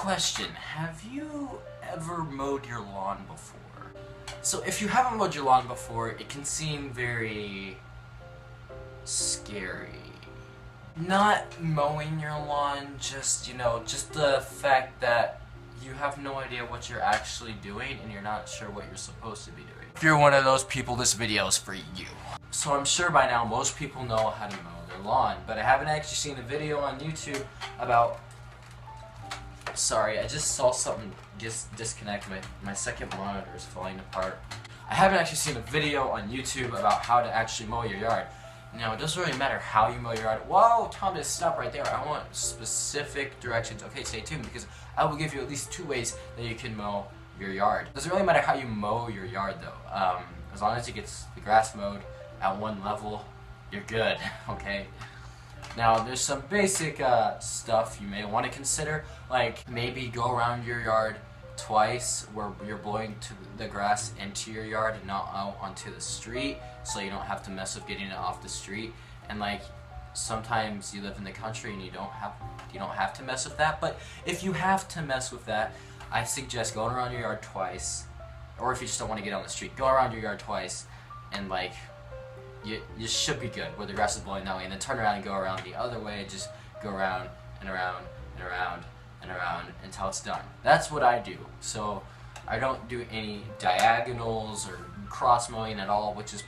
Question, have you ever mowed your lawn before? So if you haven't mowed your lawn before, it can seem very scary. Not mowing your lawn, just the fact that you have no idea what you're actually doing and you're not sure what you're supposed to be doing. If you're one of those people, this video is for you. So I'm sure by now most people know how to mow their lawn, but I haven't actually seen a video on YouTube about... Sorry, I just saw something just disconnect. My second monitor is falling apart. I haven't actually seen a video on YouTube about how to actually mow your yard. Now, it doesn't really matter how you mow your yard. Whoa, Thomas, stop right there. I want specific directions. Okay, stay tuned because I will give you at least 2 ways that you can mow your yard. It doesn't really matter how you mow your yard though. As long as it gets the grass mowed at one level, you're good, okay? Now, there's some basic stuff you may want to consider, like maybe go around your yard twice where you're blowing the grass into your yard and not out onto the street, so you don't have to mess with getting it off the street. And like sometimes you live in the country and you don't have to mess with that, but if you have to mess with that, I suggest going around your yard twice, or if you just don't want to get on the street, go around your yard twice and like you should be good where the grass is blowing that way, and then turn around and go around the other way. Just go around and around and around and around until it's done. That's what I do. So I don't do any diagonals or cross mowing at all, which is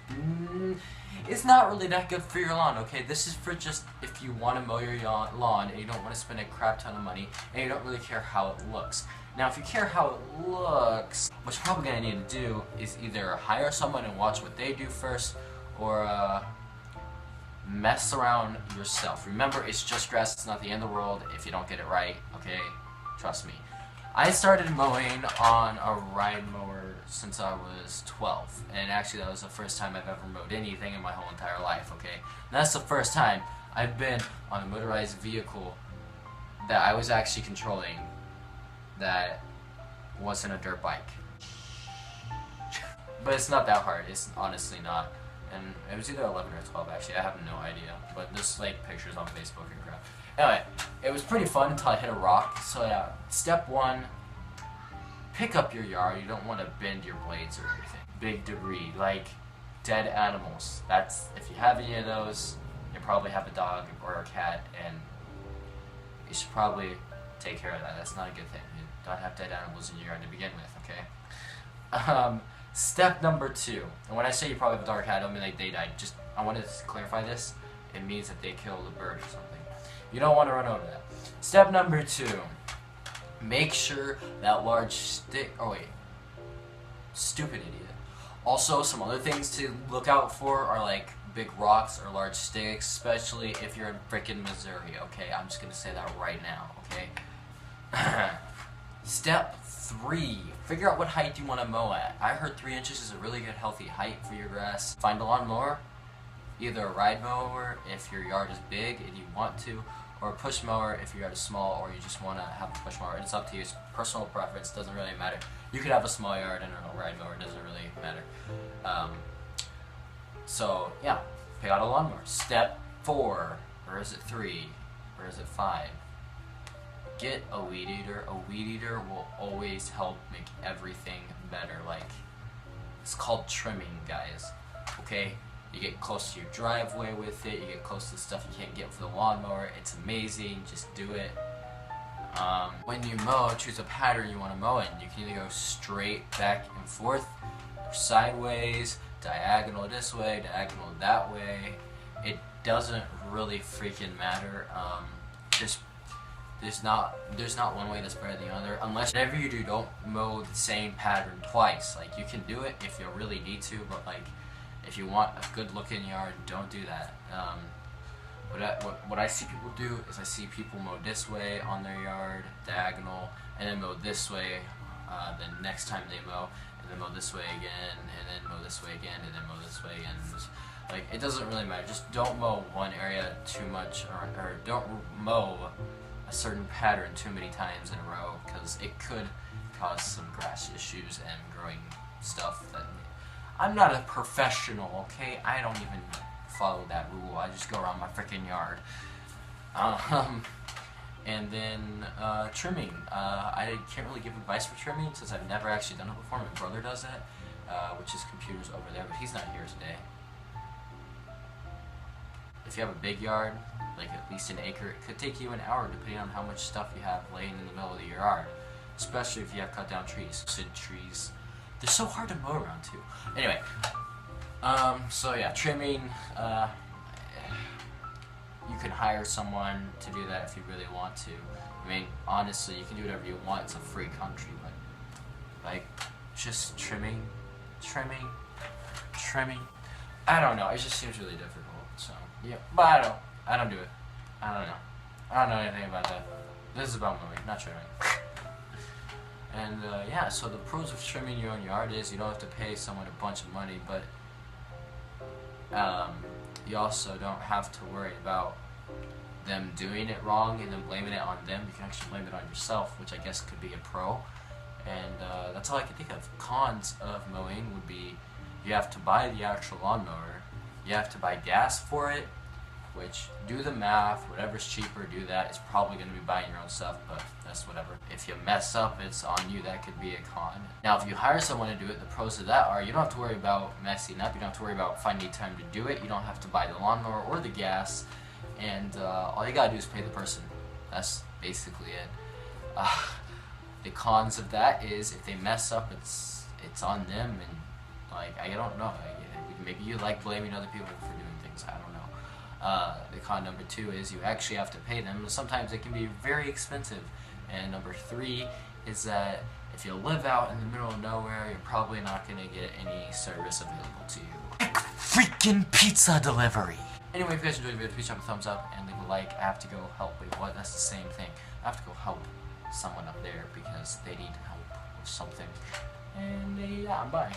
it's not really that good for your lawn, okay? This is for just if you want to mow your lawn and you don't want to spend a crap ton of money and you don't really care how it looks. Now, if you care how it looks, what you're probably going to need to do is either hire someone and watch what they do first, or mess around yourself. Remember, it's just grass, it's not the end of the world if you don't get it right, okay? Trust me. I started mowing on a ride mower since I was 12, and actually that was the first time I've ever mowed anything in my whole entire life, okay? And that's the first time I've been on a motorized vehicle that I was actually controlling that wasn't a dirt bike. But it's not that hard, it's honestly not. And it was either 11 or 12 actually, I have no idea, but there's like pictures on Facebook and crap. Anyway, it was pretty fun until I hit a rock. So yeah, step 1, pick up your yard. You don't want to bend your blades or anything. Big debris, like dead animals. That's, if you have any of those, you probably have a dog or a cat, and you should probably take care of that. That's not a good thing. You don't have dead animals in your yard to begin with, okay? Step number 2, and when I say you probably have a dog or cat, I don't mean like they died. Just, I want to clarify this. It means that they killed a bird or something. You don't want to run over that. Step number 2, make sure that large stick, oh wait, stupid idiot. Also, some other things to look out for are like big rocks or large sticks, especially if you're in frickin' Missouri, okay? I'm just gonna say that right now, okay? Step 3, figure out what height you want to mow at. I heard 3 inches is a really good healthy height for your grass. Find a lawnmower, either a ride mower if your yard is big and you want to, or a push mower if your yard is small or you just want to have a push mower. It's up to you, it's personal preference, doesn't really matter. You could have a small yard and a ride mower, it doesn't really matter. So yeah, pick out a lawnmower. Step 4, or is it 3, or is it 5? Get a weed eater. A weed eater will always help make everything better. Like, it's called trimming, guys, okay? You get close to your driveway with it, you get close to stuff you can't get with the lawnmower. It's amazing, just do it. When you mow, choose a pattern you want to mow in. You can either go straight back and forth, or sideways, diagonal this way, diagonal that way. It doesn't really freaking matter. There's not one way that's better than the other, unless whatever you do, don't mow the same pattern twice. Like, you can do it if you really need to, but like, if you want a good looking yard, don't do that. What I see people do is I see people mow this way on their yard, diagonal, and then mow this way the next time they mow, and then mow this way again, and then mow this way again, and then mow this way again. Like, it doesn't really matter. Just don't mow one area too much, or don't mow a certain pattern too many times in a row, because it could cause some grass issues and growing stuff that... I'm not a professional, okay? I don't even follow that rule. I just go around my freaking yard. And then trimming. I can't really give advice for trimming since I've never actually done it before. My brother does that, which is computers over there, but he's not here today. If you have a big yard, like at least an acre, it could take you an hour depending on how much stuff you have laying in the middle of your yard. Especially if you have cut down trees. Trees. They're so hard to mow around too. Anyway, so yeah, trimming. You can hire someone to do that if you really want to. I mean, honestly, you can do whatever you want. It's a free country, but like, just trimming. I don't know. It just seems really difficult. So yeah, but I don't do it. I don't know. I don't know anything about that. This is about mowing, not trimming. And yeah, so the pros of trimming your own yard is you don't have to pay someone a bunch of money, but you also don't have to worry about them doing it wrong and then blaming it on them. You can actually blame it on yourself, which I guess could be a pro. And that's all I can think of. Cons of mowing would be you have to buy the actual lawnmower, you have to buy gas for it, which, do the math, whatever's cheaper, do that. It's probably going to be buying your own stuff, but that's whatever. If you mess up, it's on you. That could be a con. Now, if you hire someone to do it, the pros of that are you don't have to worry about messing up. You don't have to worry about finding time to do it. You don't have to buy the lawnmower or the gas. And all you got to do is pay the person. That's basically it. The cons of that is if they mess up, it's on them. And, like, I don't know. Maybe you like blaming other people for doing things. I don't know. The con number 2 is you actually have to pay them. Sometimes it can be very expensive. And number 3 is that if you live out in the middle of nowhere, you're probably not going to get any service available to you. Freaking pizza delivery! Anyway, if you guys enjoyed the video, please drop a thumbs up and leave a like. I have to go help. Wait, what? That's the same thing. I have to go help someone up there because they need help with something. And yeah, bye.